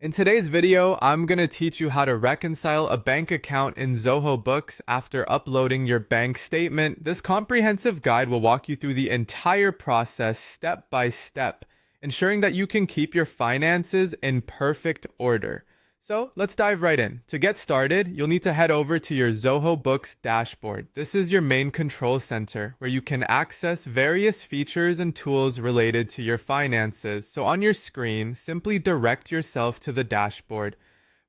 In today's video, I'm going to teach you how to reconcile a bank account in Zoho Books after uploading your bank statement. This comprehensive guide will walk you through the entire process step by step, ensuring that you can keep your finances in perfect order. So let's dive right in. To get started, you'll need to head over to your Zoho Books dashboard. This is your main control center where you can access various features and tools related to your finances. So on your screen, simply direct yourself to the dashboard.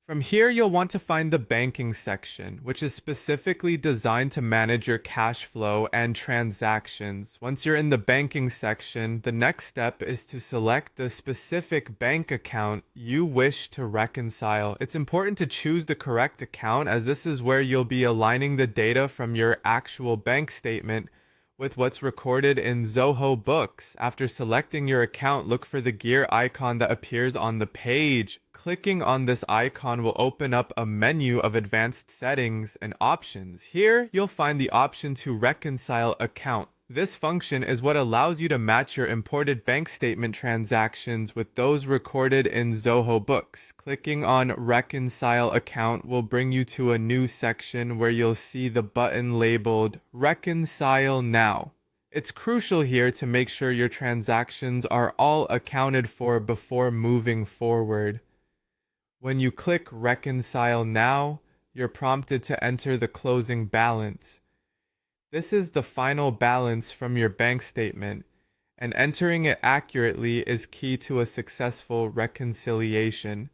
From here, you'll want to find the banking section, which is specifically designed to manage your cash flow and transactions. Once you're in the banking section, the next step is to select the specific bank account you wish to reconcile. It's important to choose the correct account, as this is where you'll be aligning the data from your actual bank statement with what's recorded in Zoho Books. After selecting your account, look for the gear icon that appears on the page. Clicking on this icon will open up a menu of advanced settings and options. Here, you'll find the option to reconcile account. This function is what allows you to match your imported bank statement transactions with those recorded in Zoho Books. Clicking on Reconcile Account will bring you to a new section where you'll see the button labeled Reconcile Now. It's crucial here to make sure your transactions are all accounted for before moving forward. When you click Reconcile Now, you're prompted to enter the closing balance. This is the final balance from your bank statement, and entering it accurately is key to a successful reconciliation.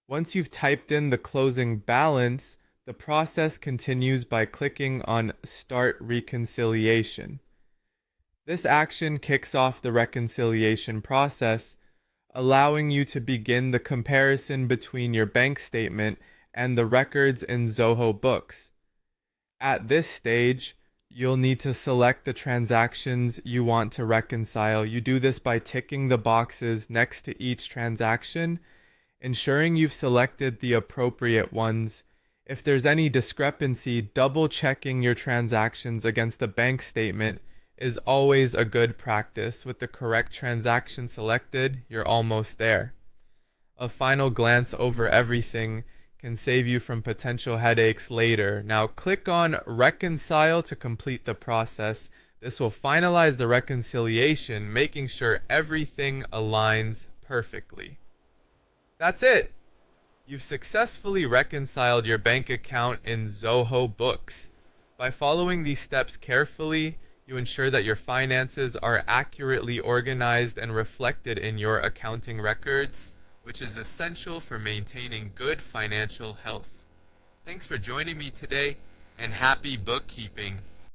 Once you've typed in the closing balance, the process continues by clicking on Start Reconciliation. This action kicks off the reconciliation process, allowing you to begin the comparison between your bank statement and the records in Zoho Books. At this stage, you'll need to select the transactions you want to reconcile. You do this by ticking the boxes next to each transaction, ensuring you've selected the appropriate ones. If there's any discrepancy, double-checking your transactions against the bank statement is always a good practice. With the correct transaction selected, you're almost there. A final glance over everything can save you from potential headaches later. Now click on Reconcile to complete the process. This will finalize the reconciliation, making sure everything aligns perfectly. That's it! You've successfully reconciled your bank account in Zoho Books. By following these steps carefully, you ensure that your finances are accurately organized and reflected in your accounting records, which is essential for maintaining good financial health. Thanks for joining me today, and happy bookkeeping!